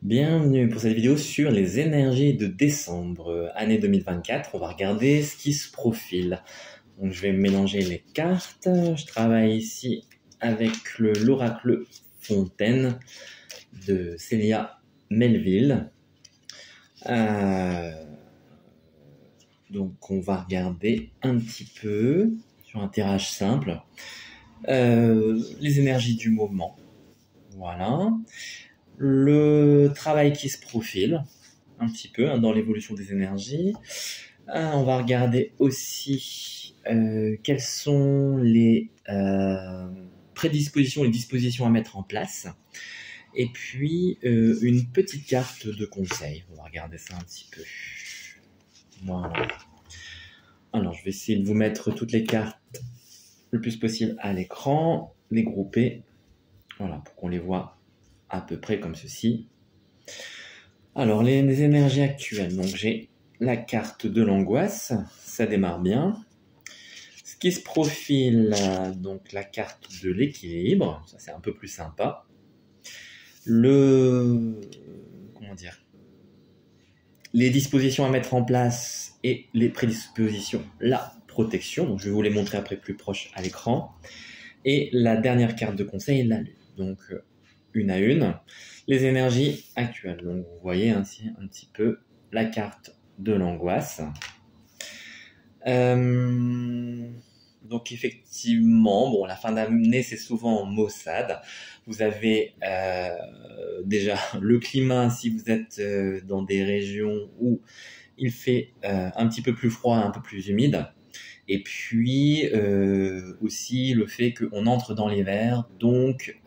Bienvenue pour cette vidéo sur les énergies de décembre, année 2024. On va regarder ce qui se profile. Donc, je vais mélanger les cartes. Je travaille ici avec l'oracle Fontaine de Célia Melville. Donc, on va regarder un petit peu sur un tirage simple les énergies du moment. Voilà. Le travail qui se profile un petit peu dans l'évolution des énergies. On va regarder aussi quelles sont les prédispositions, les dispositions à mettre en place. Et puis une petite carte de conseil. On va regarder ça un petit peu. Voilà. Alors, je vais essayer de vous mettre toutes les cartes le plus possible à l'écran, les grouper. Voilà, pour qu'on les voit à peu près comme ceci. Alors, les énergies actuelles. Donc, j'ai la carte de l'angoisse. Ça démarre bien. Ce qui se profile, donc la carte de l'équilibre. Ça, c'est un peu plus sympa. Comment dire, les dispositions à mettre en place et les prédispositions, la protection. Donc, je vais vous les montrer après plus proche à l'écran. Et la dernière carte de conseil, la lune. Donc, une à une, les énergies actuelles. Donc, vous voyez ainsi un petit peu la carte de l'angoisse. Donc, effectivement, bon, la fin d'année, c'est souvent en maussade. Vous avez déjà le climat, si vous êtes dans des régions où il fait un petit peu plus froid, un peu plus humide. Et puis aussi le fait qu'on entre dans l'hiver, donc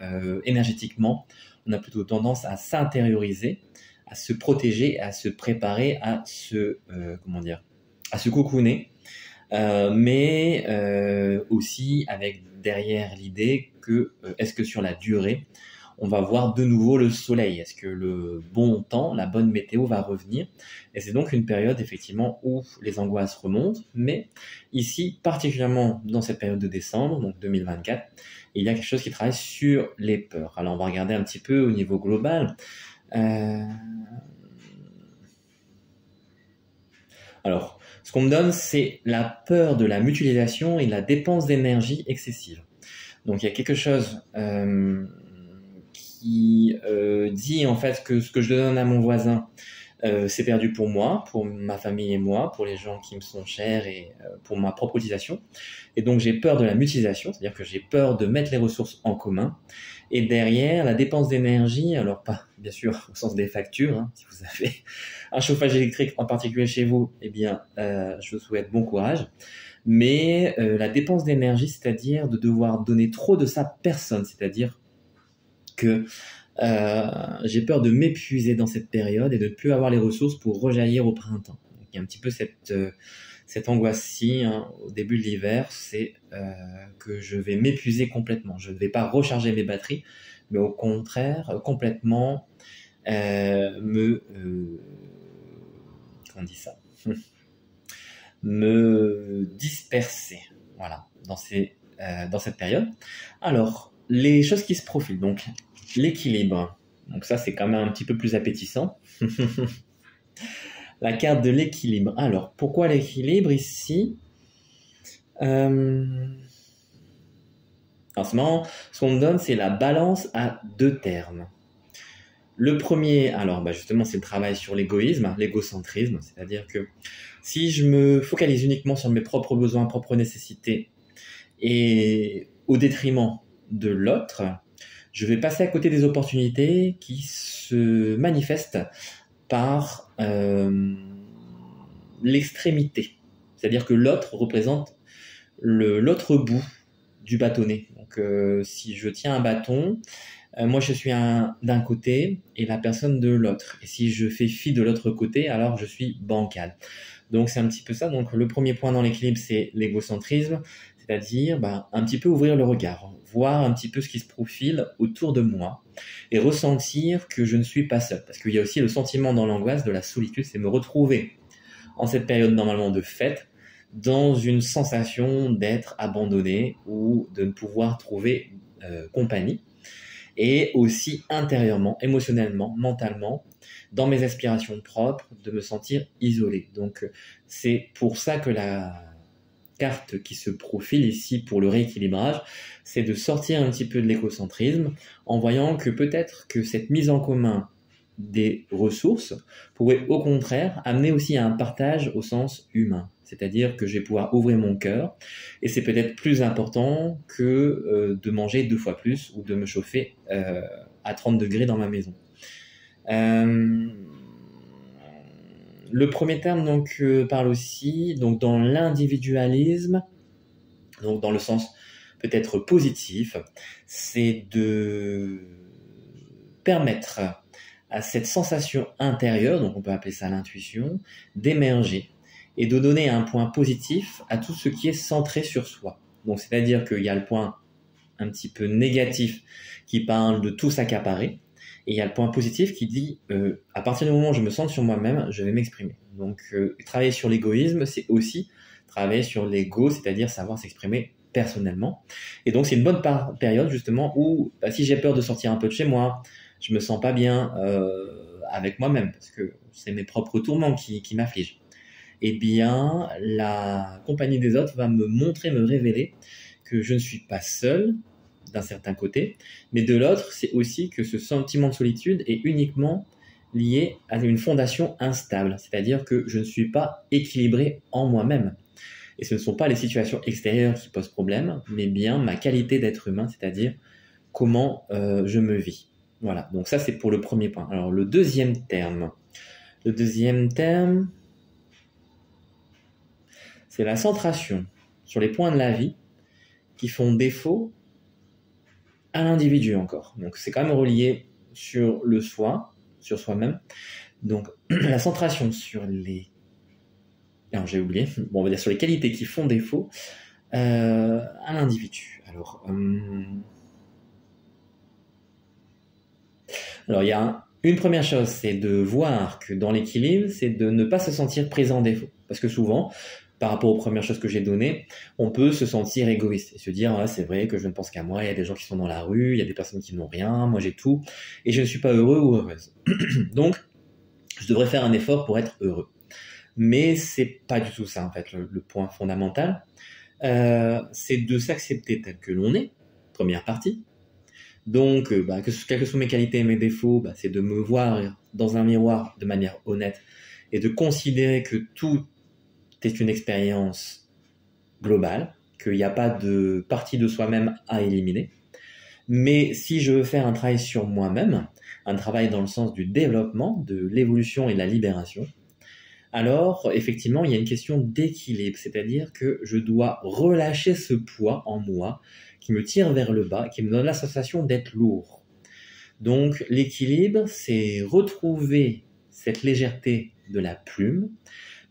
énergétiquement, on a plutôt tendance à s'intérioriser, à se protéger, à se préparer, à se cocooner, mais aussi avec derrière l'idée que est-ce que sur la durée, on va voir de nouveau le soleil. Est-ce que le bon temps, la bonne météo va revenir? Et c'est donc une période effectivement où les angoisses remontent, mais ici, particulièrement dans cette période de décembre, donc 2024, il y a quelque chose qui travaille sur les peurs. Alors on va regarder un petit peu au niveau global. Alors, ce qu'on me donne, c'est la peur de la mutualisation et de la dépense d'énergie excessive. Donc il y a quelque chose qui dit en fait que ce que je donne à mon voisin, c'est perdu pour moi, pour ma famille et moi, pour les gens qui me sont chers et pour ma propre utilisation. Et donc j'ai peur de la mutualisation, c'est-à-dire que j'ai peur de mettre les ressources en commun. Et derrière, la dépense d'énergie, alors pas bien sûr au sens des factures, hein, si vous avez un chauffage électrique en particulier chez vous, eh bien je vous souhaite bon courage. Mais la dépense d'énergie, c'est-à-dire de devoir donner trop de sa personne, c'est-à-dire que j'ai peur de m'épuiser dans cette période et de ne plus avoir les ressources pour rejaillir au printemps. Donc, il y a un petit peu cette angoisse-ci au début de l'hiver, c'est que je vais m'épuiser complètement. Je ne vais pas recharger mes batteries, mais au contraire, complètement me disperser, voilà, dans cette période. Alors, les choses qui se profilent, donc l'équilibre, donc ça c'est quand même un petit peu plus appétissant. La carte de l'équilibre. Alors, pourquoi l'équilibre ici? En ce moment, ce qu'on me donne, c'est la balance à deux termes. Le premier, alors justement, c'est le travail sur l'égoïsme, l'égocentrisme, c'est-à-dire que si je me focalise uniquement sur mes propres besoins, propres nécessités, et au détriment de l'autre, je vais passer à côté des opportunités qui se manifestent par l'extrémité. C'est-à-dire que l'autre représente l'autre bout du bâtonnet. Donc si je tiens un bâton, moi je suis d'un côté et la personne de l'autre. Et si je fais fi de l'autre côté, alors je suis bancal. Donc c'est un petit peu ça. Donc le premier point dans l'équilibre, c'est l'égocentrisme, c'est-à-dire un petit peu ouvrir le regard, voir un petit peu ce qui se profile autour de moi et ressentir que je ne suis pas seul. Parce qu'il y a aussi le sentiment dans l'angoisse de la solitude, c'est me retrouver en cette période normalement de fête dans une sensation d'être abandonné ou de ne pouvoir trouver compagnie. et aussi intérieurement, émotionnellement, mentalement, dans mes aspirations propres, de me sentir isolé. Donc c'est pour ça que la carte qui se profile ici pour le rééquilibrage, c'est de sortir un petit peu de l'égocentrisme en voyant que peut-être que cette mise en commun des ressources pourrait au contraire amener aussi à un partage au sens humain. C'est-à-dire que je vais pouvoir ouvrir mon cœur et c'est peut-être plus important que de manger 2 fois plus ou de me chauffer à 30 degrés dans ma maison. Le premier terme donc parle aussi donc dans l'individualisme, donc dans le sens peut-être positif, c'est de permettre à cette sensation intérieure, donc on peut appeler ça l'intuition, d'émerger et de donner un point positif à tout ce qui est centré sur soi. Donc c'est-à-dire qu'il y a le point un petit peu négatif qui parle de tout s'accaparer, et il y a le point positif qui dit à partir du moment où je me sens sur moi-même, je vais m'exprimer. Donc travailler sur l'égoïsme, c'est aussi travailler sur l'ego, c'est-à-dire savoir s'exprimer personnellement. Et donc c'est une bonne période justement où si j'ai peur de sortir un peu de chez moi, je me sens pas bien avec moi-même parce que c'est mes propres tourments qui m'affligent. Eh bien, la compagnie des autres va me montrer, me révéler que je ne suis pas seul d'un certain côté, mais de l'autre, c'est aussi que ce sentiment de solitude est uniquement lié à une fondation instable, c'est-à-dire que je ne suis pas équilibré en moi-même. Et ce ne sont pas les situations extérieures qui posent problème, mais bien ma qualité d'être humain, c'est-à-dire comment je me vis. Voilà, donc ça c'est pour le premier point. Alors le deuxième terme, c'est la centration sur les points de la vie qui font défaut à l'individu encore. Donc c'est quand même relié sur le soi, sur soi-même. Donc la centration sur les... Alors j'ai oublié, bon, on va dire sur les qualités qui font défaut à l'individu. Alors il y a une première chose, c'est de voir que dans l'équilibre, c'est de ne pas se sentir pris en défaut. Parce que souvent, par rapport aux premières choses que j'ai données, on peut se sentir égoïste et se dire ah, c'est vrai que je ne pense qu'à moi, il y a des gens qui sont dans la rue, il y a des personnes qui n'ont rien, moi j'ai tout, et je ne suis pas heureux ou heureuse. Donc, je devrais faire un effort pour être heureux. Mais c'est pas du tout ça en fait, le point fondamental. C'est de s'accepter tel que l'on est, première partie. Donc, quelles que soient mes qualités et mes défauts, c'est de me voir dans un miroir de manière honnête et de considérer que tout est une expérience globale, qu'il n'y a pas de partie de soi-même à éliminer. Mais si je veux faire un travail sur moi-même, un travail dans le sens du développement, de l'évolution et de la libération, alors effectivement il y a une question d'équilibre, c'est-à-dire que je dois relâcher ce poids en moi qui me tire vers le bas, qui me donne la sensation d'être lourd. Donc l'équilibre, c'est retrouver cette légèreté de la plume,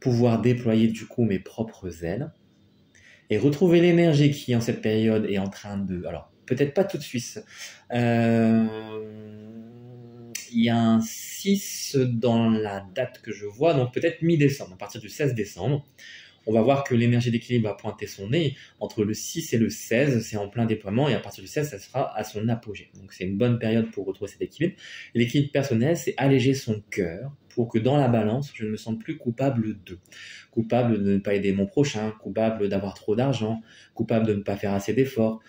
pouvoir déployer du coup mes propres ailes, et retrouver l'énergie qui en cette période est en train de... Alors peut-être pas tout de suite, il y a un 6 dans la date que je vois, donc peut-être mi-décembre, à partir du 16 décembre. On va voir que l'énergie d'équilibre va pointer son nez. Entre le 6 et le 16, c'est en plein déploiement, et à partir du 16, ça sera à son apogée. Donc c'est une bonne période pour retrouver cet équilibre. Et l'équilibre personnel, c'est alléger son cœur pour que dans la balance, je ne me sente plus coupable de. Coupable de ne pas aider mon prochain, coupable d'avoir trop d'argent, coupable de ne pas faire assez d'efforts,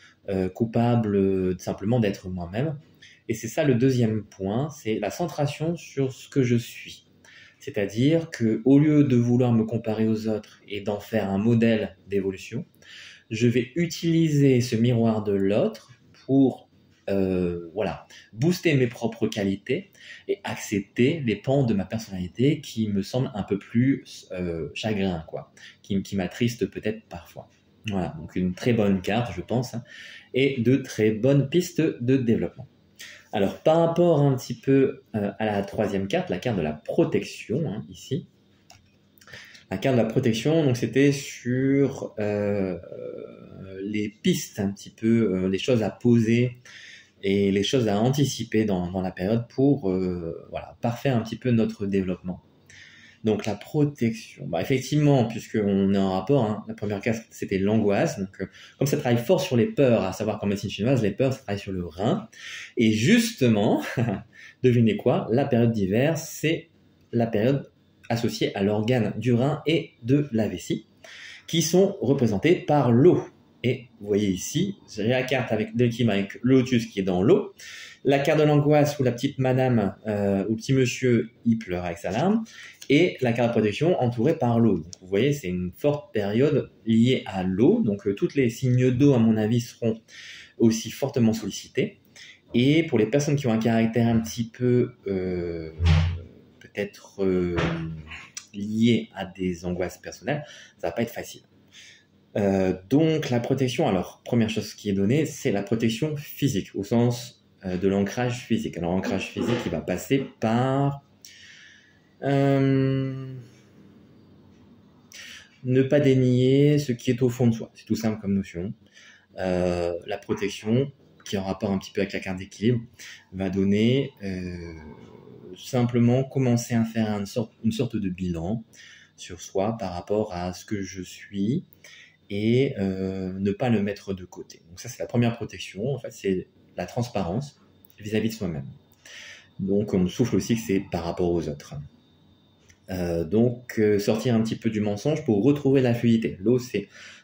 coupable simplement d'être moi-même. Et c'est ça le deuxième point, c'est la centration sur ce que je suis. C'est-à-dire qu'au lieu de vouloir me comparer aux autres et d'en faire un modèle d'évolution, je vais utiliser ce miroir de l'autre pour booster mes propres qualités et accepter les pans de ma personnalité qui me semblent un peu plus chagrins, qui m'attristent peut-être parfois. Voilà, donc une très bonne carte, je pense, et de très bonnes pistes de développement. Alors, par rapport un petit peu à la troisième carte, la carte de la protection, ici. La carte de la protection, donc c'était sur les pistes un petit peu, les choses à poser et les choses à anticiper dans la période pour parfaire un petit peu notre développement. Donc la protection, effectivement, puisqu'on est en rapport, hein, la première case c'était l'angoisse, donc comme ça travaille fort sur les peurs, à savoir qu'en médecine chinoise, les peurs ça travaille sur le rein, et justement, devinez quoi, la période d'hiver c'est la période associée à l'organe du rein et de la vessie, qui sont représentés par l'eau. Et vous voyez ici, j'ai la carte d'équilibre avec le lotus qui est dans l'eau, la carte de l'angoisse où la petite madame ou petit monsieur il pleure avec sa larme, et la carte de protection entourée par l'eau. Donc vous voyez, c'est une forte période liée à l'eau, donc tous les signes d'eau à mon avis seront aussi fortement sollicités. Et pour les personnes qui ont un caractère un petit peu peut-être lié à des angoisses personnelles, ça va pas être facile. Donc la protection, alors première chose qui est donnée, c'est la protection physique, au sens de l'ancrage physique. Alors l'ancrage physique, il va passer par ne pas dénier ce qui est au fond de soi. C'est tout simple comme notion. La protection, qui est en rapport un petit peu avec la carte d'équilibre, va donner simplement commencer à faire une sorte de bilan sur soi par rapport à ce que je suis, et ne pas le mettre de côté. Donc ça, c'est la première protection. En fait, c'est la transparence vis-à-vis de soi-même. Donc, on me souffle aussi que c'est par rapport aux autres. Donc, sortir un petit peu du mensonge pour retrouver la fluidité. L'eau,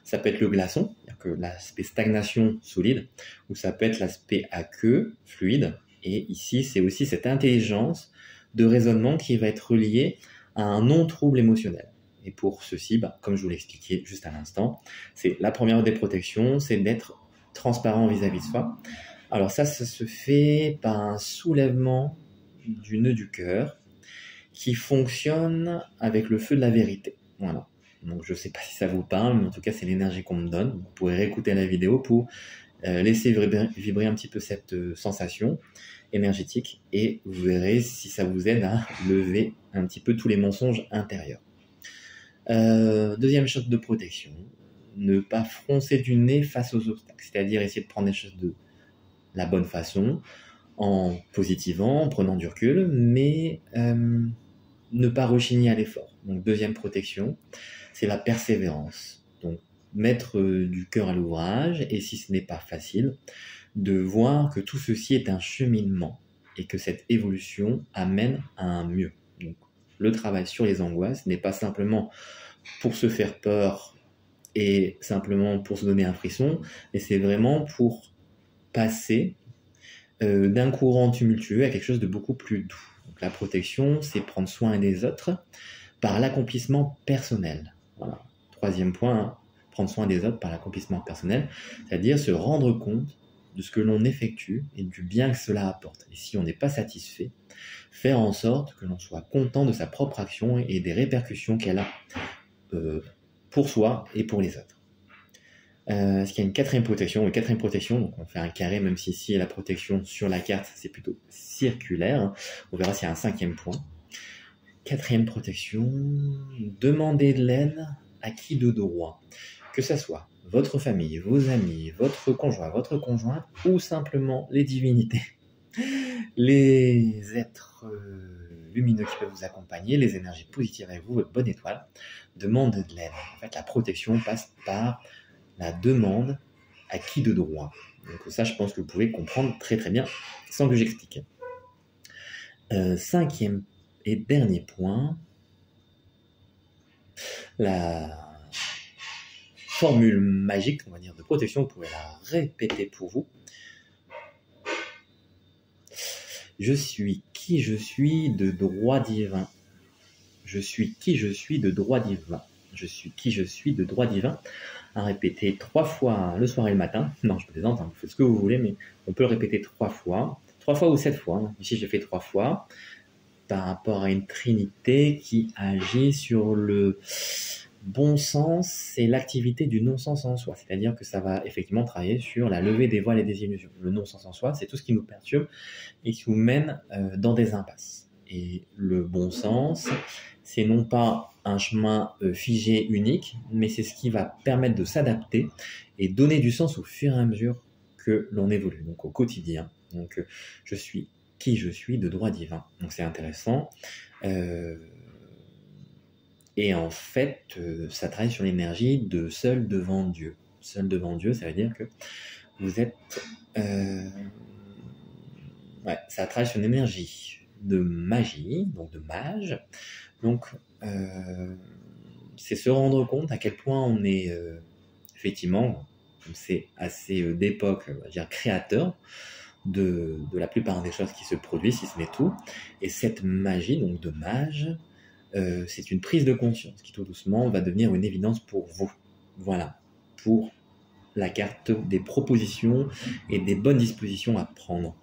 ça peut être le glaçon, c'est-à-dire que l'aspect stagnation solide, ou ça peut être l'aspect aqueux, fluide. Et ici, c'est aussi cette intelligence de raisonnement qui va être reliée à un non-trouble émotionnel. Et pour ceci, comme je vous l'ai expliqué juste à l'instant, c'est la première des protections, c'est d'être transparent vis-à-vis de soi. Alors ça se fait par un soulèvement du nœud du cœur qui fonctionne avec le feu de la vérité. Voilà. Donc je ne sais pas si ça vous parle, mais en tout cas c'est l'énergie qu'on me donne. Vous pourrez réécouter la vidéo pour laisser vibrer un petit peu cette sensation énergétique, et vous verrez si ça vous aide à lever un petit peu tous les mensonges intérieurs. Deuxième chose de protection, ne pas froncer du nez face aux obstacles, c'est-à-dire essayer de prendre les choses de la bonne façon, en positivant, en prenant du recul, mais ne pas rechigner à l'effort. Donc deuxième protection, c'est la persévérance. Donc mettre du cœur à l'ouvrage, et si ce n'est pas facile, de voir que tout ceci est un cheminement et que cette évolution amène à un mieux. Donc, le travail sur les angoisses n'est pas simplement pour se faire peur et simplement pour se donner un frisson, mais c'est vraiment pour passer d'un courant tumultueux à quelque chose de beaucoup plus doux. Donc, la protection, c'est prendre soin des autres par l'accomplissement personnel. Voilà. Troisième point, prendre soin des autres par l'accomplissement personnel, c'est-à-dire se rendre compte de ce que l'on effectue et du bien que cela apporte. Et si on n'est pas satisfait, faire en sorte que l'on soit content de sa propre action et des répercussions qu'elle a pour soi et pour les autres. Est-ce qu'il y a une quatrième protection? Une quatrième protection, donc on fait un carré, même si ici la protection sur la carte c'est plutôt circulaire. Hein. On verra s'il y a un cinquième point. Quatrième protection, demander de l'aide à qui de droit, que ça soit votre famille, vos amis, votre conjoint, votre conjointe, ou simplement les divinités, les êtres lumineux qui peuvent vous accompagner, les énergies positives avec vous, votre bonne étoile, demande de l'aide. En fait, la protection passe par la demande à qui de droit. Donc ça, je pense que vous pouvez comprendre très très bien sans que j'explique. Cinquième et dernier point, la formule magique, on va dire, de protection, vous pouvez la répéter pour vous. Je suis qui je suis de droit divin. Je suis qui je suis de droit divin. Je suis qui je suis de droit divin. À répéter 3 fois le soir et le matin. Non, je plaisante, vous faites ce que vous voulez, mais on peut le répéter 3 fois. 3 fois ou 7 fois. Ici, j'ai fait 3 fois. Par rapport à une trinité qui agit sur le bon sens et l'activité du non-sens en soi. C'est-à-dire que ça va effectivement travailler sur la levée des voiles et des illusions. Le non-sens en soi, c'est tout ce qui nous perturbe et qui nous mène dans des impasses. Et le bon sens, c'est non pas un chemin figé, unique, mais c'est ce qui va permettre de s'adapter et donner du sens au fur et à mesure que l'on évolue, donc au quotidien. Donc je suis qui je suis de droit divin. Donc c'est intéressant. Et en fait, ça travaille sur l'énergie de seul devant Dieu. Seul devant Dieu, ça veut dire que vous êtes... ouais, ça travaille sur une énergie de magie, donc de mage. Donc, c'est se rendre compte à quel point on est, effectivement, comme c'est assez d'époque, on va dire, créateur de la plupart des choses qui se produisent, si ce n'est tout. Et cette magie, donc de mage, c'est une prise de conscience qui tout doucement va devenir une évidence pour vous. Voilà, pour la carte des propositions et des bonnes dispositions à prendre.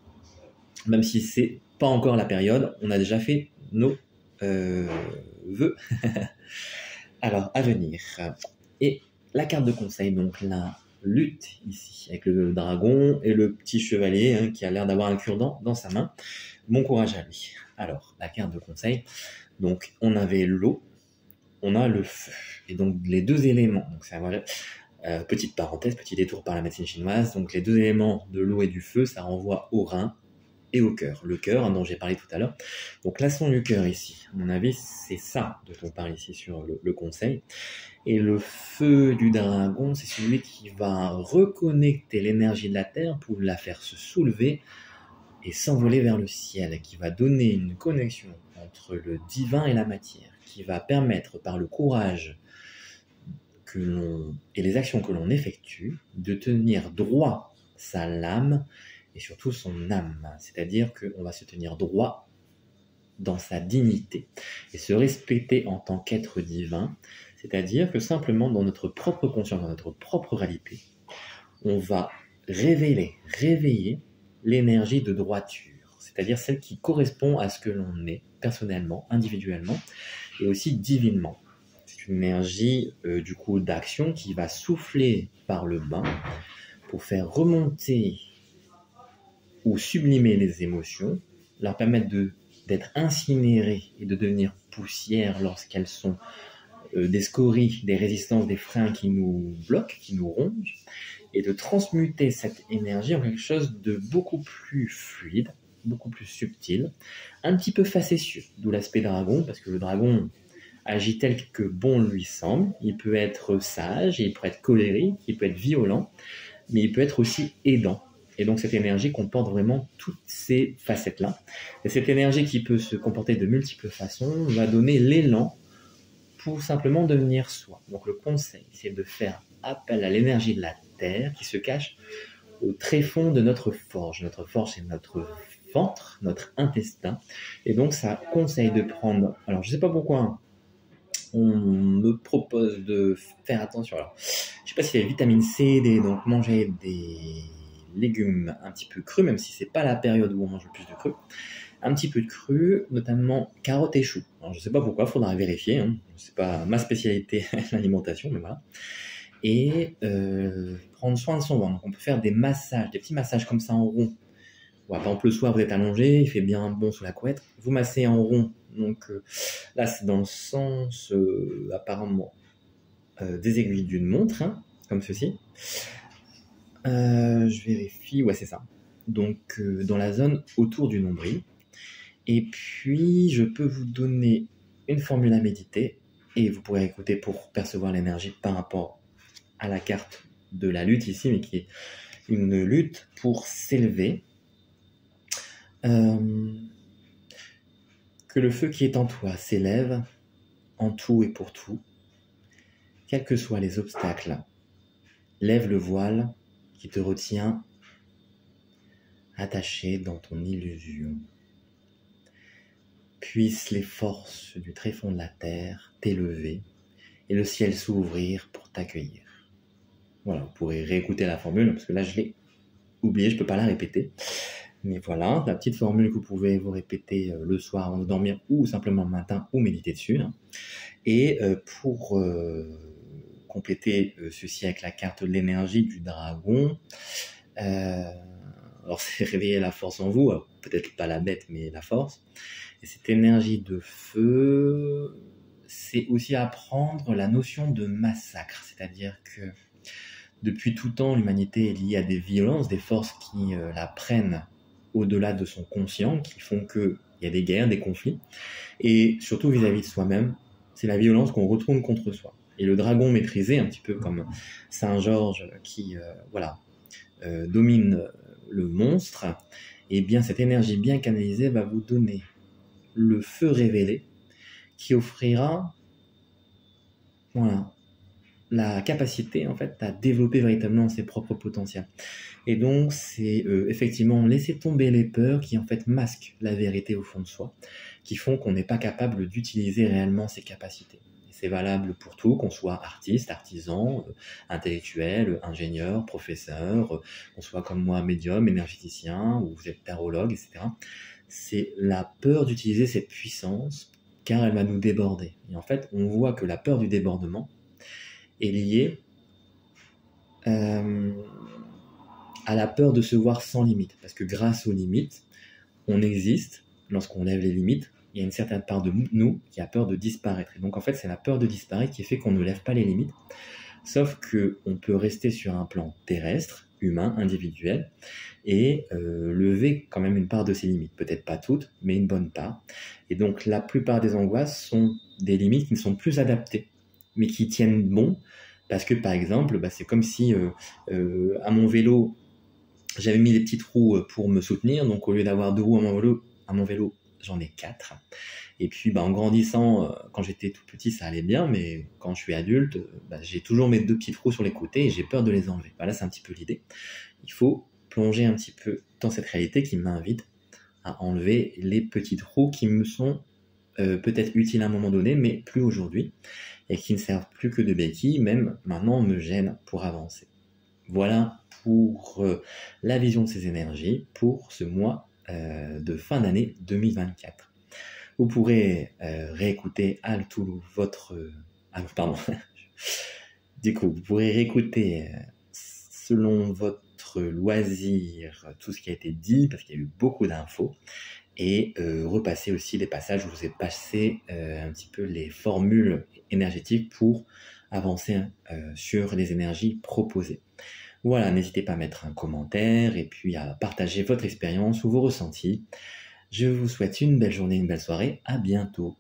Même si c'est pas encore la période, on a déjà fait nos vœux. Alors, à venir. Et la carte de conseil, donc la lutte ici, avec le dragon et le petit chevalier qui a l'air d'avoir un cure-dent dans sa main. Bon courage à lui. Alors, la carte de conseil, donc on avait l'eau, on a le feu. Et donc les deux éléments, donc ça va... petite parenthèse, petit détour par la médecine chinoise, donc les deux éléments de l'eau et du feu, ça renvoie au rein et au cœur. Le cœur, dont j'ai parlé tout à l'heure. Donc l'action du cœur ici, à mon avis, c'est ça dont on parle ici sur le conseil. Et le feu du dragon, c'est celui qui va reconnecter l'énergie de la Terre pour la faire se soulever et s'envoler vers le ciel, qui va donner une connexion entre le divin et la matière, qui va permettre par le courage et les actions que l'on effectue, de tenir droit sa lame et surtout son âme. C'est-à-dire qu'on va se tenir droit dans sa dignité et se respecter en tant qu'être divin. C'est-à-dire que simplement dans notre propre conscience, dans notre propre réalité, on va réveiller l'énergie de droiture. C'est-à-dire celle qui correspond à ce que l'on est personnellement, individuellement et aussi divinement. Une énergie du coup d'action qui va souffler par le bas pour faire remonter ou sublimer les émotions, leur permettre d'être incinérées et de devenir poussière lorsqu'elles sont des scories, des résistances, des freins qui nous bloquent, qui nous rongent, et de transmuter cette énergie en quelque chose de beaucoup plus fluide, beaucoup plus subtil, un petit peu facétieux, d'où l'aspect dragon, parce que le dragon agit tel que bon lui semble. Il peut être sage, il peut être colérique, il peut être violent, mais il peut être aussi aidant. Et donc cette énergie comporte vraiment toutes ces facettes-là. Et cette énergie qui peut se comporter de multiples façons va donner l'élan pour simplement devenir soi. Donc le conseil, c'est de faire appel à l'énergie de la Terre qui se cache au tréfonds de notre forge. Notre forge, c'est notre ventre, notre intestin. Et donc ça conseille de prendre... Alors je ne sais pas pourquoi... on me propose de faire attention. Alors, je ne sais pas s'il y a vitamine C, donc manger des légumes un petit peu crus, même si c'est pas la période où on mange le plus de cru. Un petit peu de cru, notamment carottes et choux. Alors, je ne sais pas pourquoi, il faudra vérifier. C'est pas ma spécialité, l'alimentation, mais voilà. Et prendre soin de son ventre. Donc, on peut faire des massages, des petits massages comme ça en rond. Ouais, par exemple, le soir, vous êtes allongé, il fait bien bon sous la couette. Vous massez en rond. Donc là, c'est dans le sens, apparemment, des aiguilles d'une montre, comme ceci. Je vérifie, ouais, c'est ça. Donc, dans la zone autour du nombril. Et puis, je peux vous donner une formule à méditer, et vous pourrez écouter pour percevoir l'énergie par rapport à la carte de la lutte ici, mais qui est une lutte pour s'élever. Que le feu qui est en toi s'élève en tout et pour tout, quels que soient les obstacles. Lève le voile qui te retient attaché dans ton illusion. Puissent les forces du tréfonds de la terre t'élever et le ciel s'ouvrir pour t'accueillir. Voilà, vous pourrez réécouter la formule, parce que là je l'ai oublié, je ne peux pas la répéter. Mais voilà, la petite formule que vous pouvez vous répéter le soir avant de dormir, ou simplement le matin, ou méditer dessus. Et pour compléter ceci avec la carte de l'énergie du dragon, alors c'est réveiller la force en vous, peut-être pas la bête, mais la force. Et cette énergie de feu, c'est aussi apprendre la notion de massacre, c'est-à-dire que depuis tout temps, l'humanité est liée à des violences, des forces qui la prennent au-delà de son conscient, qui font qu'il y a des guerres, des conflits, et surtout vis-à-vis de soi-même, c'est la violence qu'on retourne contre soi. Et le dragon maîtrisé, un petit peu comme Saint Georges qui domine le monstre, et bien cette énergie bien canalisée va vous donner le feu révélé qui offrira la capacité en fait à développer véritablement ses propres potentiels. Et donc c'est effectivement laisser tomber les peurs qui en fait masquent la vérité au fond de soi, qui font qu'on n'est pas capable d'utiliser réellement ses capacités. Et c'est valable pour tout, qu'on soit artiste, artisan, intellectuel, ingénieur, professeur, qu'on soit comme moi médium, énergéticien, ou vous êtes tarologue, etc. C'est la peur d'utiliser cette puissance car elle va nous déborder. Et en fait, on voit que la peur du débordement est liée à la peur de se voir sans limite. Parce que grâce aux limites, on existe. Lorsqu'on lève les limites, il y a une certaine part de nous qui a peur de disparaître. Et donc en fait, c'est la peur de disparaître qui fait qu'on ne lève pas les limites. Sauf qu'on peut rester sur un plan terrestre, humain, individuel, et lever quand même une part de ses limites. Peut-être pas toutes, mais une bonne part. Et donc la plupart des angoisses sont des limites qui ne sont plus adaptées, mais qui tiennent bon, parce que par exemple, c'est comme si à mon vélo, j'avais mis des petites roues pour me soutenir, donc au lieu d'avoir 2 roues à mon vélo, j'en ai 4. Et puis en grandissant, quand j'étais tout petit, ça allait bien, mais quand je suis adulte, j'ai toujours mes 2 petites roues sur les côtés et j'ai peur de les enlever. Là, c'est un petit peu l'idée. Il faut plonger un petit peu dans cette réalité qui m'invite à enlever les petites roues qui me sont peut-être utiles à un moment donné, mais plus aujourd'hui, et qui ne servent plus que de béquilles, même maintenant me gênent pour avancer. Voilà pour la vision de ces énergies pour ce mois de fin d'année 2024. Vous pourrez réécouter du coup, vous pourrez réécouter selon votre loisir tout ce qui a été dit, parce qu'il y a eu beaucoup d'infos, et repasser aussi les passages où je vous ai passé un petit peu les formules énergétiques pour avancer sur les énergies proposées. Voilà, n'hésitez pas à mettre un commentaire et puis à partager votre expérience ou vos ressentis. Je vous souhaite une belle journée, une belle soirée. À bientôt.